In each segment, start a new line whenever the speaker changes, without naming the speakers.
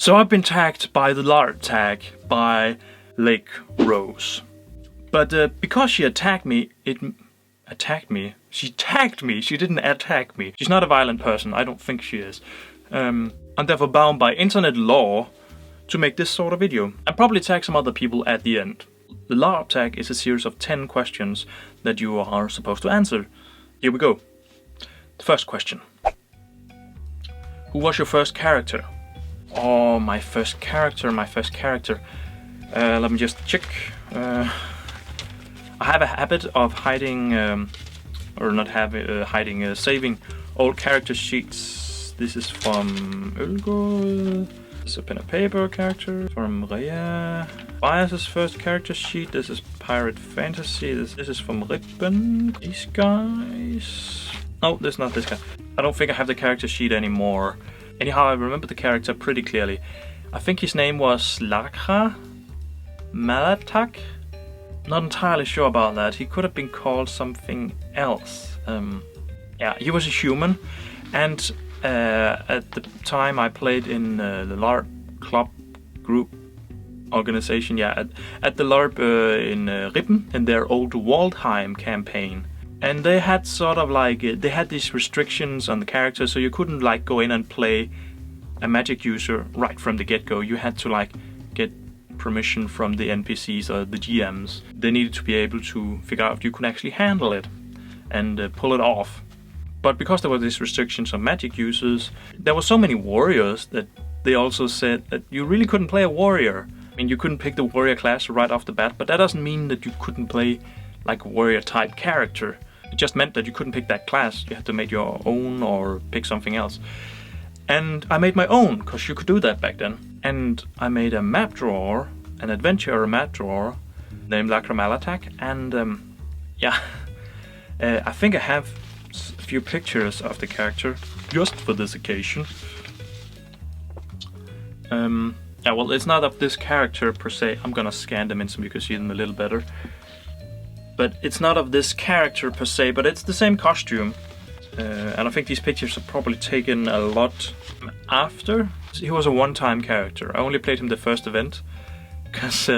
So I've been tagged by the LARP tag by Lakerose. But because she attacked me, She tagged me, she didn't attack me. She's not a violent person, I don't think she is. I'm therefore bound by internet law to make this sort of video. And probably tag some other people at the end. The LARP tag is a series of 10 questions that you are supposed to answer. Here we go. The first question. Who was your first character? Oh, my first character. Let me just check. I have a habit of hiding, saving old character sheets. This is from Ulgo. This is a pen and paper character from Rhea. Bias's first character sheet. This is Pirate Fantasy. This is from Rippen. These guys. Oh, this is not this guy. I don't think I have the character sheet anymore. Anyhow, I remember the character pretty clearly. I think his name was Malatac. Not entirely sure about that. He could have been called something else. Yeah, he was a human, and at the time I played in the LARP club group organization. Yeah, at the LARP in Rippen in their old Waldheim campaign. And they had sort of like, they had these restrictions on the character, so you couldn't like go in and play a magic user right from the get-go. You had to like get permission from the NPCs or the GMs. They needed to be able to figure out if you could actually handle it and pull it off. But because there were these restrictions on magic users, there were so many warriors that they also said that you really couldn't play a warrior. I mean, you couldn't pick the warrior class right off the bat, but that doesn't mean that you couldn't play like a warrior type character. It just meant that you couldn't pick that class. You had to make your own or pick something else. And I made my own, because you could do that back then. And I made a map drawer, an adventure map drawer, named Malatac. And yeah, I think I have a few pictures of the character, just for this occasion. Yeah, well, it's not of this character per se. I'm gonna scan them in so you can see them a little better. But it's not of this character per se, but it's the same costume. And I think these pictures are probably taken a lot after. He was a one-time character. I only played him the first event, because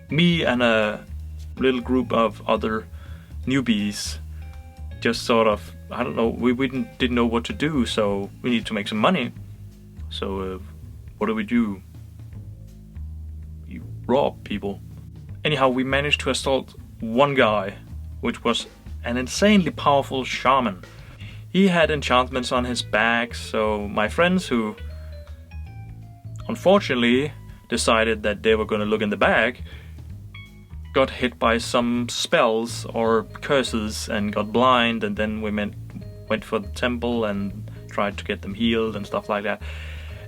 me and a little group of other newbies just sort of, I don't know, we didn't know what to do, so we needed to make some money. So what do? You rob people. Anyhow, we managed to assault one guy, which was an insanely powerful shaman. He had enchantments on his back, so my friends, who unfortunately decided that they were going to look in the bag, got hit by some spells or curses and got blind, and then we went for the temple and tried to get them healed and stuff like that.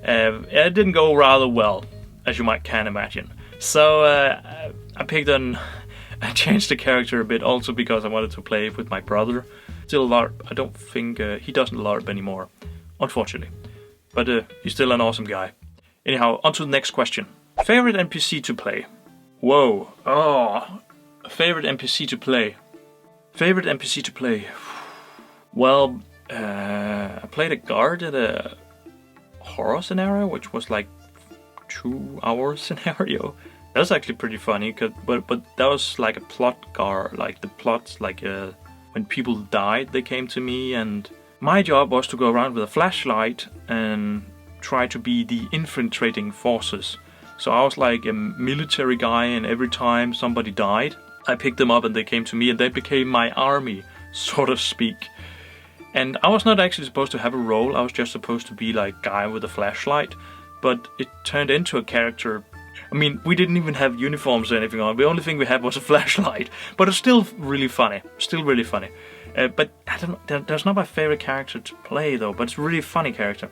It didn't go rather well, as you can imagine. So I changed the character a bit, also because I wanted to play with my brother. Still LARP. I don't think he doesn't LARP anymore, unfortunately. But he's still an awesome guy. Anyhow, on to the next question. Favorite NPC to play? Whoa. Oh, favorite NPC to play. Favorite NPC to play. Well, I played a guard at a horror scenario, which was like 2-hour scenario. That was actually pretty funny, but that was like a plot guard, like the plots, like when people died, they came to me, and my job was to go around with a flashlight and try to be the infiltrating forces. So I was like a military guy, and every time somebody died, I picked them up and they came to me, and they became my army, so to speak. And I was not actually supposed to have a role, I was just supposed to be like guy with a flashlight, but it turned into a character. I mean, we didn't even have uniforms or anything on. The only thing we had was a flashlight. But it's still really funny. Still really funny. But I don't know, there's not my favorite character to play though. But it's a really funny character.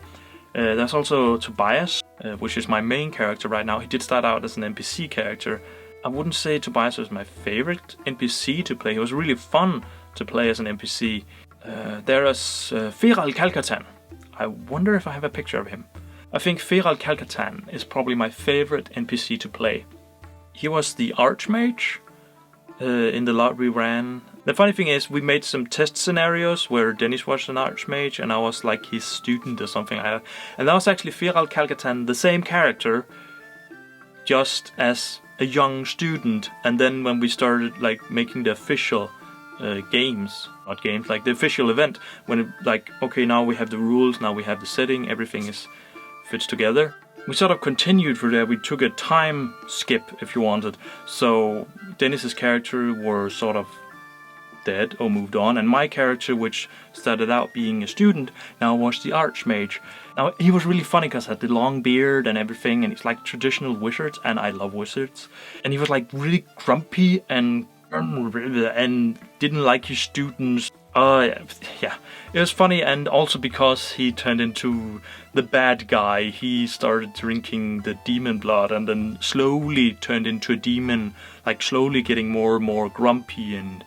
There's also Tobias, which is my main character right now. He did start out as an NPC character. I wouldn't say Tobias was my favorite NPC to play. He was really fun to play as an NPC. There is Feral Calcatan. I wonder if I have a picture of him. I think Feral Calcatan is probably my favorite NPC to play. He was the Archmage in the LARP we ran The funny thing is, we made some test scenarios where Dennis was an archmage and I was like his student or something like that. And that was actually Firal Kalkatan, the same character, just as a young student. And then when we started like making the official not games, like the official event, when it, like, okay, now we have the rules, now we have the setting, everything fits together. We sort of continued for that. We took a time skip, if you wanted. So Dennis's character were sort of dead or moved on, and my character, which started out being a student, now was the archmage. Now he was really funny because he had the long beard and everything, and he's like traditional wizards, and I love wizards. And he was like really grumpy and didn't like his students. Yeah, it was funny, and also because he turned into the bad guy, he started drinking the demon blood and then slowly turned into a demon, like slowly getting more and more grumpy and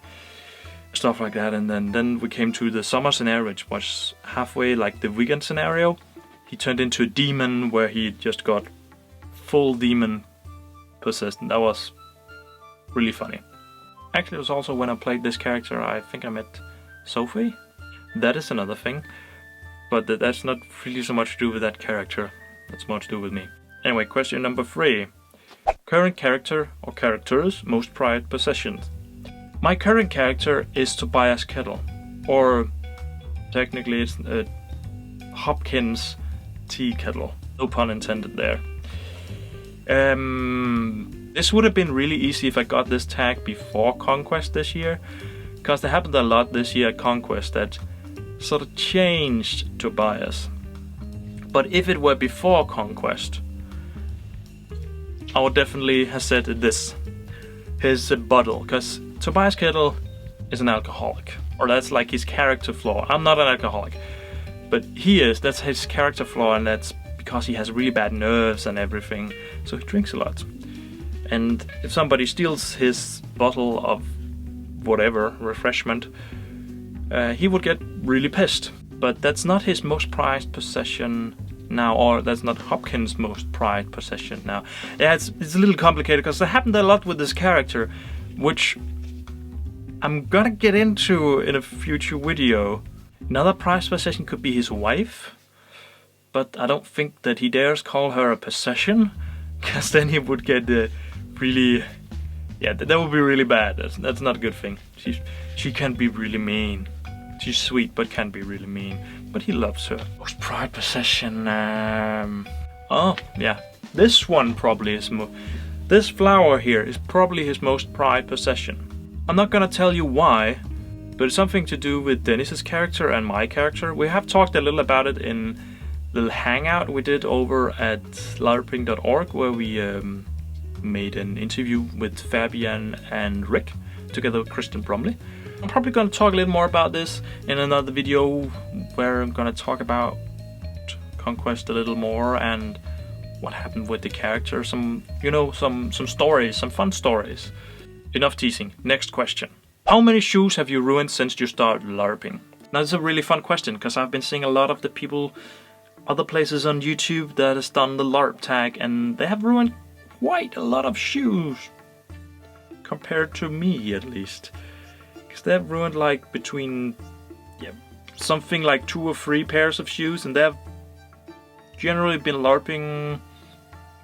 stuff like that. And then we came to the summer scenario, which was halfway like the weekend scenario. He turned into a demon where he just got full demon possessed, and that was really funny. Actually, it was also when I played this character, I think I met Sophie. That is another thing, but that's not really so much to do with that character. That's more to do with me. Anyway, question number 3. Current character or characters most prized possessions. My current character is Tobias Kettle, or technically it's Hopkins Tea Kettle. No pun intended there. This would have been really easy if I got this tag before Conquest this year, because there happened a lot this year at Conquest that sort of changed Tobias. But if it were before Conquest, I would definitely have said this. His bottle, because Tobias Kettle is an alcoholic, or that's like his character flaw. I'm not an alcoholic, but he is. That's his character flaw, and that's because he has really bad nerves and everything, so he drinks a lot. And if somebody steals his bottle of whatever refreshment, he would get really pissed. But that's not his most prized possession now, or that's not Hopkins' most prized possession now. Yeah, it's a little complicated because it happened a lot with this character, which I'm gonna get into in a future video. Another prized possession could be his wife, but I don't think that he dares call her a possession, because then he would get really, yeah, that would be really bad. That's not a good thing. She can be really mean. She's sweet, but can be really mean. But he loves her. Most prized possession. Oh yeah, this one probably is this flower here is probably his most prized possession. I'm not gonna tell you why, but it's something to do with Dennis's character and my character. We have talked a little about it in the little hangout we did over at larping.org, where we made an interview with Fabian and Rick together with Kristen Bromley. I'm probably going to talk a little more about this in another video where I'm going to talk about Conquest a little more and what happened with the character, some stories, some fun stories. Enough teasing. Next question. How many shoes have you ruined since you started LARPing? Now, this is a really fun question because I've been seeing a lot of the people, other places on YouTube that has done the LARP tag, and they have ruined quite a lot of shoes compared to me, at least. Because they've ruined like between something like 2 or 3 pairs of shoes, and they've generally been LARPing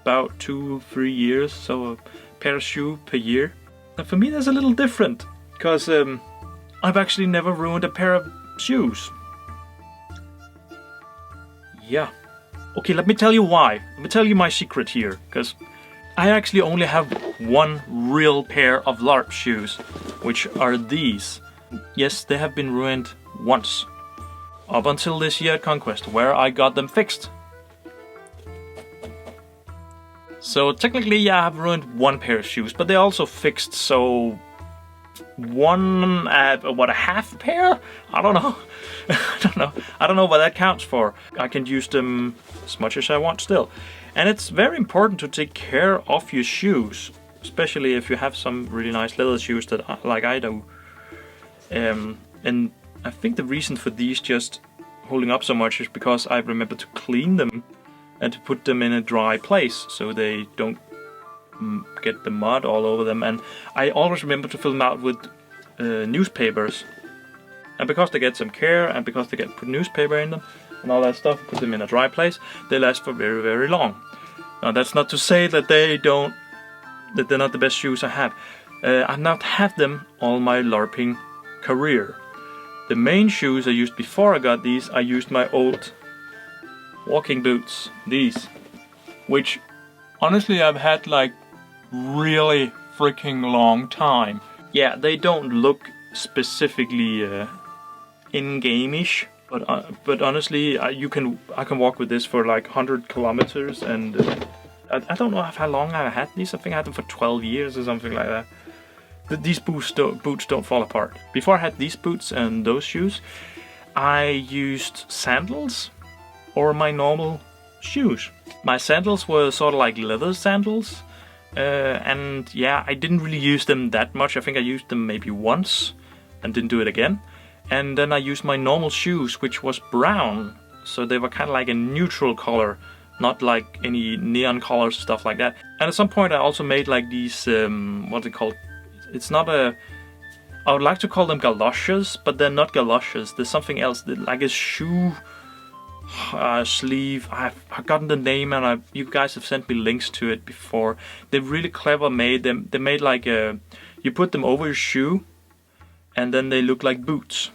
about 2 or 3 years, so a pair of shoes per year. And for me that's a little different, because I've actually never ruined a pair of shoes. Yeah. Okay, let me tell you why. Let me tell you my secret here, because I actually only have one real pair of LARP shoes, which are these. Yes, they have been ruined once. Up until this year at Conquest, where I got them fixed. So technically, yeah, I have ruined one pair of shoes, but they're also fixed, so one, a half pair? I don't know. I don't know what that counts for. I can use them as much as I want still. And it's very important to take care of your shoes, especially if you have some really nice leather shoes that, like I do. And I think the reason for these just holding up so much is because I remember to clean them and to put them in a dry place so they don't get the mud all over them. And I always remember to fill them out with newspapers. And because they get some care, and because they put newspaper in them and all that stuff, put them in a dry place, they last for very, very long. Now that's not to say that they're not the best shoes I have. I've not had them all my LARPing career. The main shoes I used before I got these, I used my old walking boots, these, which honestly I've had like really freaking long time. Yeah, they don't look specifically in-game-ish, but honestly, I can walk with this for like 100 kilometers, and I don't know how long I had these. I think I had them for 12 years or something like that. These boots don't fall apart. Before I had these boots and those shoes, I used sandals or my normal shoes. My sandals were sort of like leather sandals, and yeah, I didn't really use them that much. I think I used them maybe once and didn't do it again. And then I used my normal shoes, which was brown, so they were kind of like a neutral color, not like any neon colors, stuff like that. And at some point I also made like these, what's it called? It's not I would like to call them galoshes, but they're not galoshes. There's something else, like a shoe sleeve. I've forgotten the name, and you guys have sent me links to it before. They're really clever made. They made like you put them over your shoe, and then they look like boots.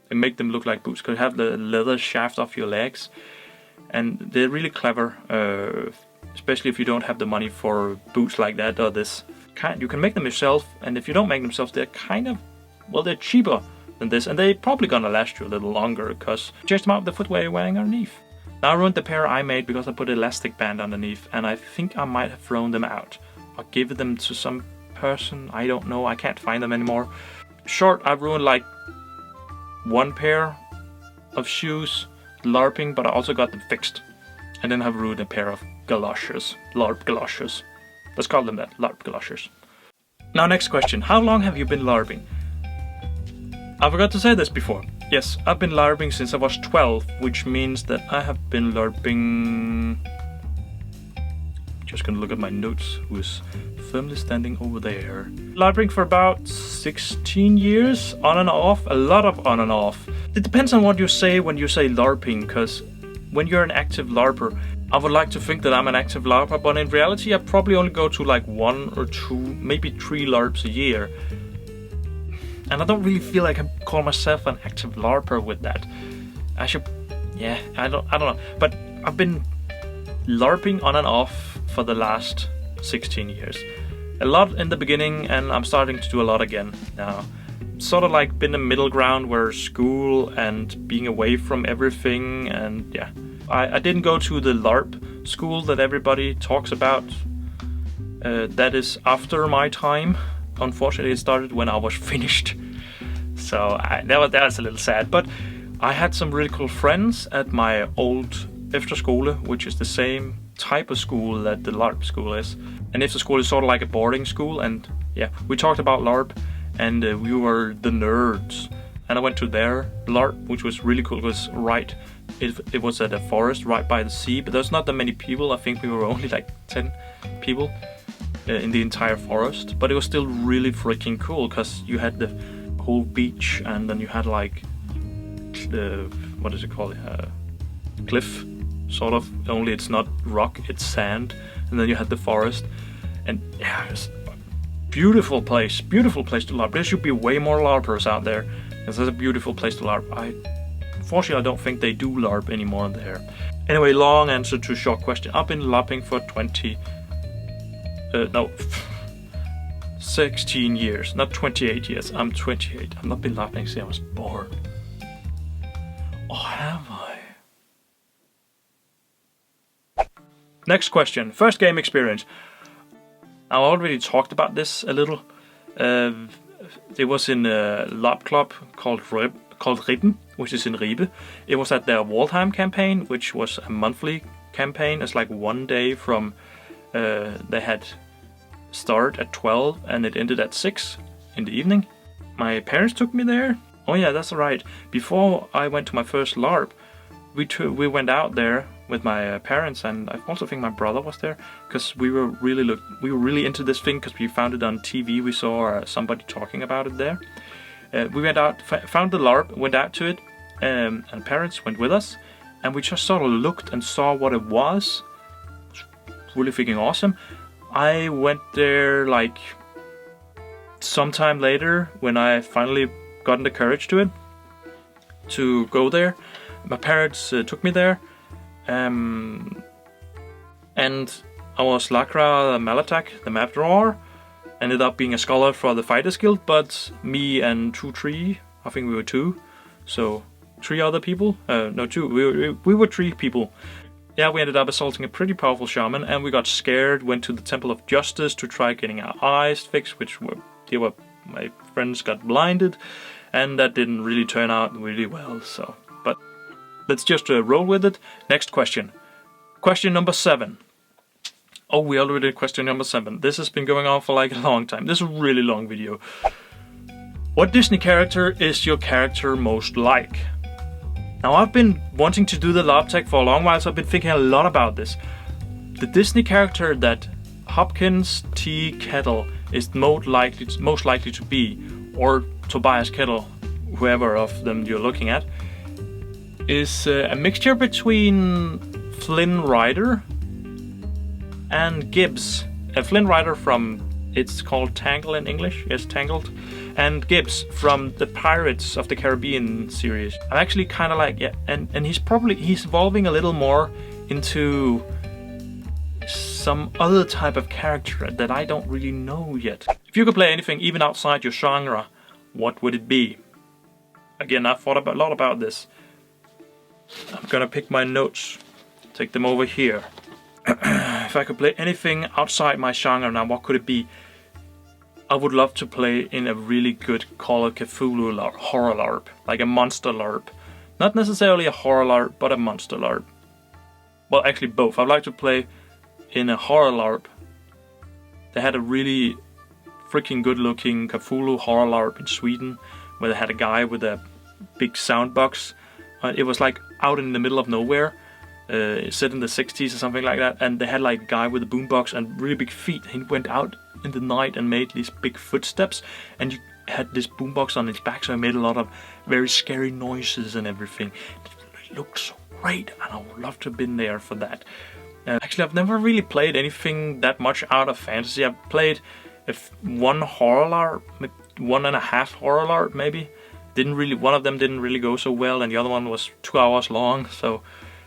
They make them look like boots because you have the leather shaft off your legs, and they're really clever, especially if you don't have the money for boots like that or this. You can make them yourself, and if you don't make them yourself, they're kind of, well, they're cheaper than this, and they're probably gonna last you a little longer because change them out the footwear you're wearing underneath. Now I ruined the pair I made because I put an elastic band underneath, and I think I might have thrown them out or given them to some person. I don't know. I can't find them anymore. Short, I've ruined like one pair of shoes LARPing, but I also got them fixed. And then I've ruined a pair of galoshes, LARP galoshes. Let's call them that, LARP galoshes. Now next question, how long have you been LARPing? I forgot to say this before. Yes, I've been LARPing since I was 12, which means that I have been LARPing... Just gonna look at my notes, who's firmly standing over there. LARPing for about 16 years, on and off, a lot of on and off. It depends on what you say when you say LARPing, because when you're an active LARPer, I would like to think that I'm an active LARPer, but in reality I probably only go to like 1 or 2, maybe 3 LARPs a year. And I don't really feel like I can call myself an active LARPer with that. I should, yeah, I don't know. But I've been LARPing on and off for the last 16 years. A lot in the beginning, and I'm starting to do a lot again now. Sort of like been a middle ground where school and being away from everything, and yeah. I didn't go to the LARP school that everybody talks about. That is after my time. Unfortunately, it started when I was finished. So that was a little sad. But I had some really cool friends at my old efterskole, which is the same type of school that the LARP school is. And efterskole is sort of like a boarding school. And yeah, we talked about LARP, and we were the nerds. And I went to their LARP, which was really cool. It was right. It was at a forest right by the sea, but there's not that many people. I think we were only like 10 people in the entire forest. But it was still really freaking cool because you had the whole beach, and then you had like the, what is it called? Cliff, sort of. Only it's not rock, it's sand. And then you had the forest, and yeah, it's a beautiful place to LARP. There should be way more LARPers out there. Because it's a beautiful place to LARP. Unfortunately, I don't think they do LARP anymore there. Anyway, long answer to short question. I've been LARPing for 16 years, not 28 years. I'm 28. I've not been LARPing since I was born. Or have I? Next question. First game experience. I already talked about this a little. It was in a LARP club called Riben, which is in Ribe. It was at their Waldheim campaign, which was a monthly campaign. It's like one day from... they had start at 12 and it ended at 6 in the evening. My parents took me there. Oh yeah, that's right. Before I went to my first LARP, we went out there with my parents, and I also think my brother was there, because we were really into this thing because we found it on TV. We saw somebody talking about it there. We went out, found the LARP, went out to it, and parents went with us, and we just sort of looked and saw what it was. It was really freaking awesome. I went there like sometime later when I finally gotten the courage to go there. My parents took me there, and I was Lakra Malatak, the map drawer. Ended up being a scholar for the Fighters Guild, but me and three, I think we were two, so 3 other people, no 2, we were 3 people. Yeah, we ended up assaulting a pretty powerful shaman, and we got scared, went to the Temple of Justice to try getting our eyes fixed, my friends got blinded, and that didn't really turn out really well, so, but let's just roll with it. Next question. Question number 7. Oh, we already did question number 7. This has been going on for like a long time. This is a really long video. What Disney character is your character most like? Now, I've been wanting to do the LARP tag for a long while, so I've been thinking a lot about this. The Disney character that Hopkins T. Kettle is most likely to be, or Tobias Kettle, whoever of them you're looking at, is a mixture between Flynn Rider and Gibbs. Flynn Rider from, it's called Tangle in English, yes, Tangled, and Gibbs from the Pirates of the Caribbean series. I'm actually kind of like, yeah, and he's evolving a little more into some other type of character that I don't really know yet. If you could play anything even outside your genre, what would it be? Again, I've thought a lot about this. I'm gonna pick my notes, take them over here. If I could play anything outside my genre now, what could it be? I would love to play in a really good Call of Cthulhu LARP, horror LARP, like a monster LARP. Not necessarily a horror LARP, but a monster LARP. Well, actually both. I'd like to play in a horror LARP. They had a really freaking good looking Cthulhu horror LARP in Sweden, where they had a guy with a big sound box. It was like out in the middle of nowhere. Set in the 60s or something like that, and they had like a guy with a boombox and really big feet. He went out in the night and made these big footsteps, and you had this boombox on his back, so he made a lot of very scary noises and everything. It looked so great, and I would love to have been there for that. Actually, I've never really played anything that much out of fantasy. I've played one horror LARP, 1.5 horror LARP maybe. One of them didn't really go so well, and the other one was 2 hours long, so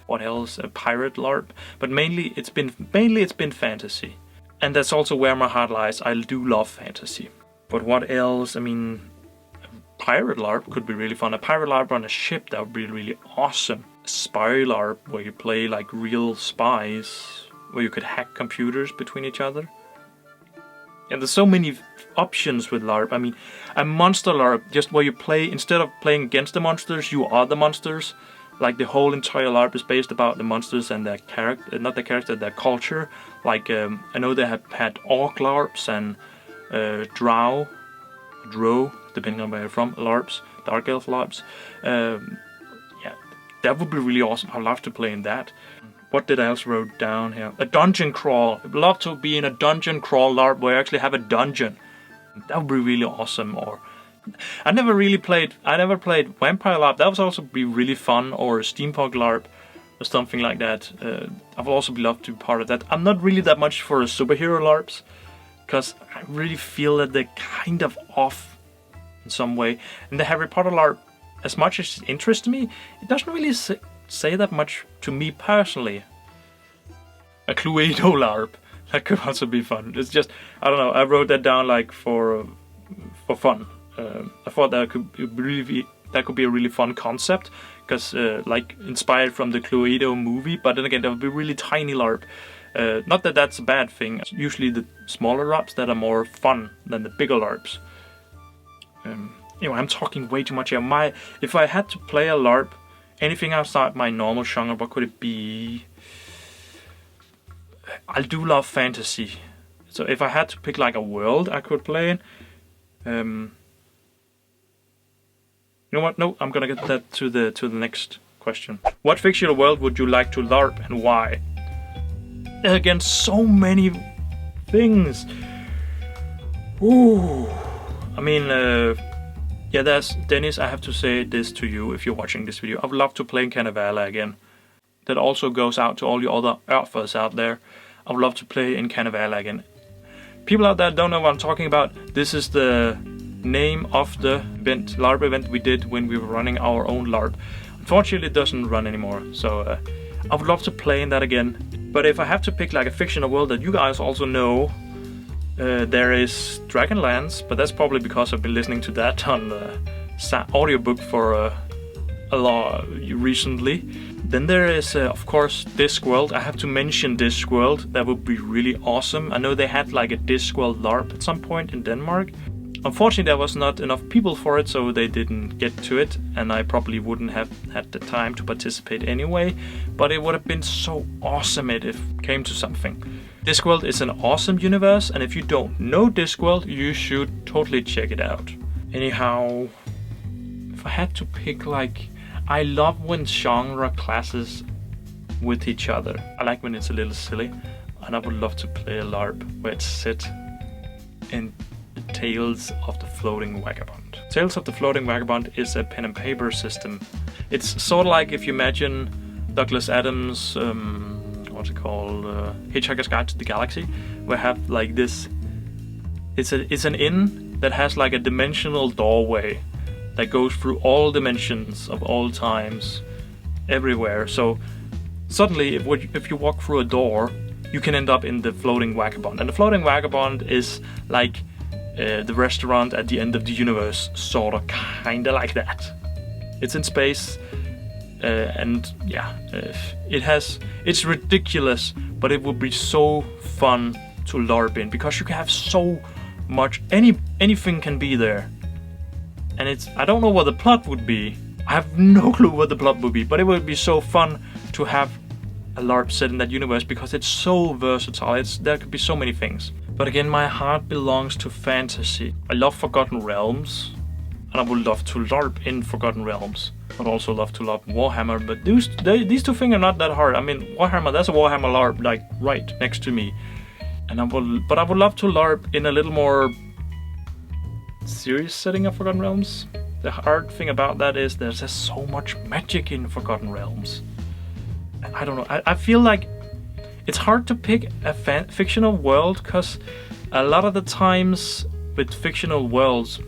what else? A pirate LARP, but mainly it's been fantasy, and that's also where my heart lies. I do love fantasy, but what else? I mean, a pirate LARP could be really fun. A pirate LARP on a ship, that would be really awesome. A spy LARP where you play like real spies, where you could hack computers between each other. And there's so many options with LARP. I mean, a monster LARP, just where you play, instead of playing against the monsters, you are the monsters. Like the whole entire LARP is based about the monsters and their character, not their character, their culture. Like I know they have had orc LARPs and drow, depending on where you're from, LARPs, dark elf LARPs. Yeah, that would be really awesome. I'd love to play in that. What did I else wrote down here? A dungeon crawl. I'd love to be in a dungeon crawl LARP where I actually have a dungeon. That would be really awesome. Or I never played Vampire LARP. That would also be really fun, or a Steampunk LARP or something like that. I would also love to be part of that. I'm not really that much for superhero LARPs, because I really feel that they're kind of off in some way. And the Harry Potter LARP, as much as it interests me, it doesn't really say that much to me personally. A Cluedo LARP, that could also be fun. It's just, I don't know, I wrote that down like for fun. I thought that could be a really fun concept, because like inspired from the Cluedo movie, but then again that would be a really tiny LARP. Not that that's a bad thing. It's usually the smaller LARPs that are more fun than the bigger LARPs. Anyway, I'm talking way too much here. If I had to play a LARP, anything outside my normal genre, what could it be? I do love fantasy, so if I had to pick like a world I could play in. You know what? No, I'm gonna get that to the next question. What fictional world would you like to LARP and why? Again, so many things. Ooh. I mean, yeah, there's Dennis. I have to say this to you if you're watching this video. I would love to play in Kanavala again. That also goes out to all you other LARPers out there. I would love to play in Kanavala again. People out there don't know what I'm talking about. This is the name of the event, LARP event we did when we were running our own LARP. Unfortunately, it doesn't run anymore. So I would love to play in that again. But if I have to pick like a fictional world that you guys also know, there is Dragonlance, but that's probably because I've been listening to that on the audiobook for a lot recently. Then there is, of course, Discworld. I have to mention Discworld. That would be really awesome. I know they had like a Discworld LARP at some point in Denmark. Unfortunately, there was not enough people for it, so they didn't get to it, and I probably wouldn't have had the time to participate anyway. But it would have been so awesome if it came to something. Discworld is an awesome universe, and if you don't know Discworld, you should totally check it out. Anyhow, if I had to pick, like, I love when genre classes with each other. I like when it's a little silly, and I would love to play a LARP where it's set in the Tales of the Floating Vagabond. Tales of the Floating Vagabond is a pen and paper system. It's sort of like if you imagine Douglas Adams' what's it called? Hitchhiker's Guide to the Galaxy, where have like this. It's an inn that has like a dimensional doorway that goes through all dimensions of all times, everywhere. So suddenly, if you walk through a door, you can end up in the Floating Vagabond, and the Floating Vagabond is like the restaurant at the end of the universe, sort of, kinda like that. It's in space. And yeah, it's ridiculous, but it would be so fun to LARP in because you can have so much, anything can be there. And I don't know what the plot would be. I have no clue what the plot would be, but it would be so fun to have a LARP set in that universe because it's so versatile. There could be so many things. But again, my heart belongs to fantasy. I love Forgotten Realms, and I would love to LARP in Forgotten Realms. I'd also love to LARP Warhammer, but these two things are not that hard. I mean, Warhammer, there's a Warhammer LARP like right next to me, and I would love to LARP in a little more serious setting of Forgotten Realms. The hard thing about that is there's just so much magic in Forgotten Realms. I don't know. I feel like it's hard to pick a fictional world because a lot of the times with fictional worlds,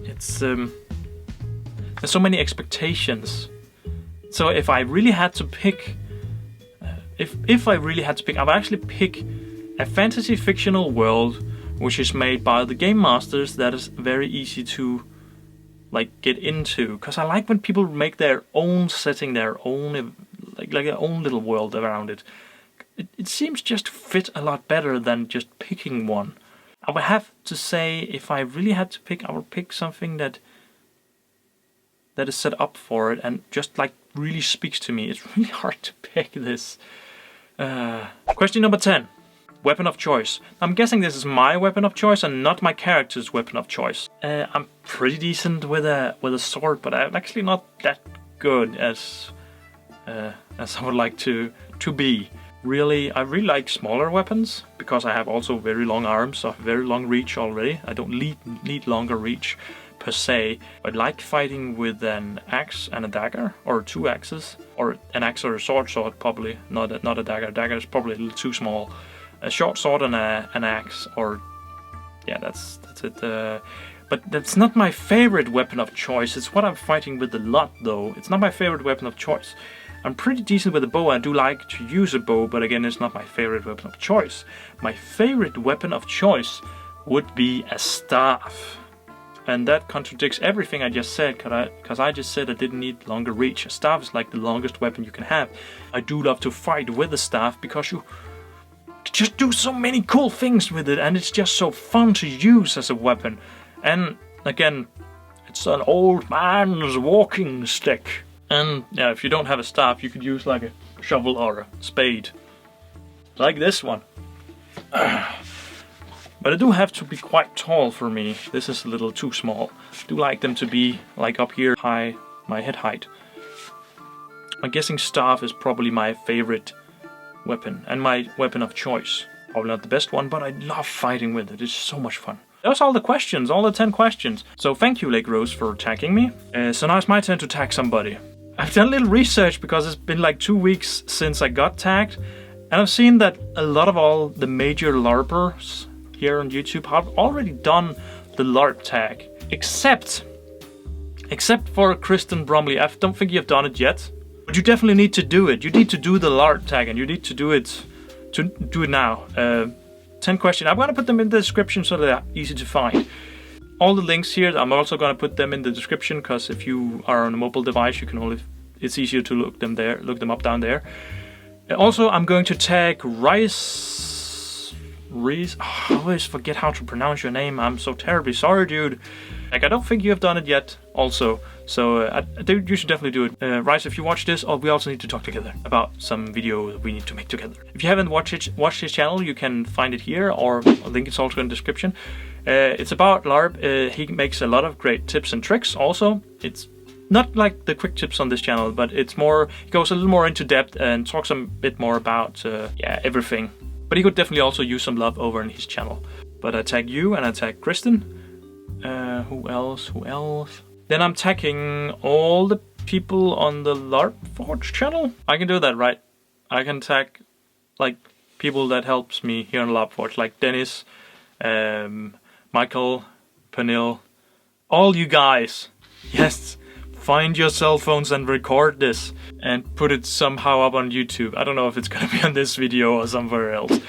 it's there's so many expectations. So if I really had to pick, if I really had to pick, I would actually pick a fantasy fictional world which is made by the game masters that is very easy to like get into. Because I like when people make their own setting, their own like their own little world around it. It seems just to fit a lot better than just picking one. I would have to say, if I really had to pick, I would pick something that is set up for it and just like really speaks to me. It's really hard to pick this. Question number 10. Weapon of choice. I'm guessing this is my weapon of choice and not my character's weapon of choice. I'm pretty decent with a sword, but I'm actually not that good as I would like to be. Really, I really like smaller weapons because I have also very long arms, so very long reach already. I don't need longer reach per se. I like fighting with an axe and a dagger, or two axes, or an axe or a sword probably, not a dagger. A dagger is probably a little too small. A short sword and an axe, or yeah, that's it. But that's not my favorite weapon of choice. It's what I'm fighting with a lot, though. It's not my favorite weapon of choice. I'm pretty decent with a bow. I do like to use a bow, but again, it's not my favorite weapon of choice. My favorite weapon of choice would be a staff. And that contradicts everything I just said, because I just said I didn't need longer reach. A staff is like the longest weapon you can have. I do love to fight with a staff because you just do so many cool things with it, and it's just so fun to use as a weapon. And again, it's an old man's walking stick. And yeah, if you don't have a staff, you could use like a shovel or a spade. Like this one. But I do have to be quite tall for me. This is a little too small. I do like them to be like up here high, my head height. My guessing staff is probably my favorite weapon, and my weapon of choice. Probably not the best one, but I love fighting with it. It's so much fun. That's all the questions, all the 10 questions. So thank you, Lakerose, for tagging me. So now it's my turn to tag somebody. I've done a little research because it's been like 2 weeks since I got tagged. And I've seen that a lot of all the major LARPers here on YouTube have already done the LARP tag. Except for Kristen Bromley. I don't think you've done it yet. But you definitely need to do it. You need to do the LARP tag, and you need to do it now. 10 questions. I'm going to put them in the description so they're easy to find. All the links here, I'm also going to put them in the description, because if you are on a mobile device, you can it's easier to look them up down there. Also, I'm going to tag Reese. I always forget how to pronounce your name. I'm so terribly sorry, dude. Like, I don't think you have done it yet, also. So I think you should definitely do it. Rice, if you watch this, we also need to talk together about some video we need to make together. If you haven't watched his channel, you can find it here, or a link is also in the description. It's about LARP. He makes a lot of great tips and tricks also. It's not like the quick tips on this channel, but it's more, he goes a little more into depth and talks a bit more about everything. But he could definitely also use some love over in his channel. But I tag you and I tag Kristen. Who else? Then I'm tagging all the people on the LarpForge channel. I can do that, right? I can tag like people that helps me here on LarpForge, like Dennis, Michael, Pernil, all you guys. Yes, find your cell phones and record this and put it somehow up on YouTube. I don't know if it's gonna be on this video or somewhere else.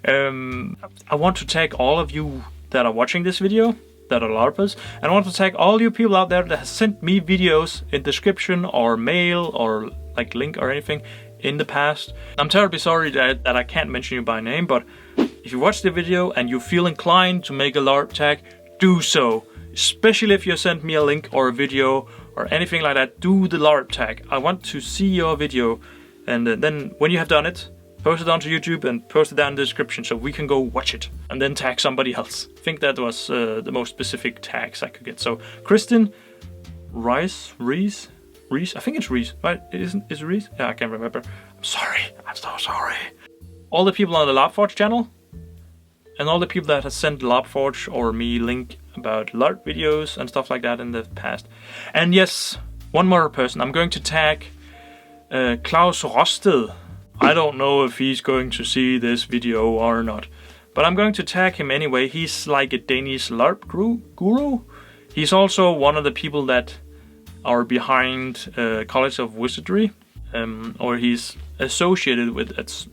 I want to tag all of you that are watching this video, that are LARPers, and I want to tag all you people out there that have sent me videos in description or mail or like link or anything in the past. I'm terribly sorry that I can't mention you by name, but if you watch the video and you feel inclined to make a LARP tag, do so. Especially if you send me a link or a video or anything like that, do the LARP tag. I want to see your video, and then when you have done it, post it onto YouTube and post it down in the description so we can go watch it. And then tag somebody else. I think that was the most specific tags I could get. So, Kristen, Reese, I think it's Reese, right? Is it Reese? Yeah, I can't remember. I'm sorry. I'm so sorry. All the people on the LarpForge channel, and all the people that have sent LarpForge or me link about LARP videos and stuff like that in the past. And yes, one more person. I'm going to tag Klaus Rosted. I don't know if he's going to see this video or not, but I'm going to tag him anyway. He's like a Danish LARP guru. He's also one of the people that are behind College of Wizardry, or he's associated with it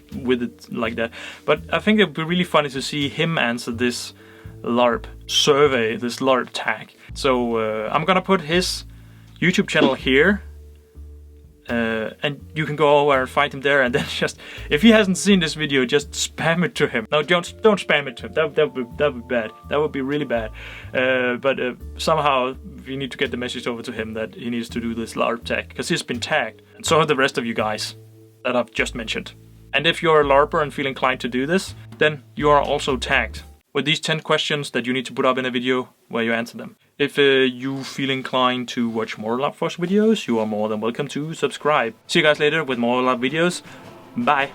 like that. But I think it'd be really funny to see him answer this LARP survey, this LARP tag. So I'm gonna put his YouTube channel here. And you can go over and find him there, and then just, if he hasn't seen this video, just spam it to him. No, don't spam it to him. That would be bad. That would be really bad. But somehow we need to get the message over to him that he needs to do this LARP tag, because he's been tagged, and so have the rest of you guys that I've just mentioned. And if you're a LARPer and feel inclined to do this, then you are also tagged with these 10 questions that you need to put up in a video where you answer them. If you feel inclined to watch more LarpForge videos, you are more than welcome to subscribe. See you guys later with more LARP videos. Bye!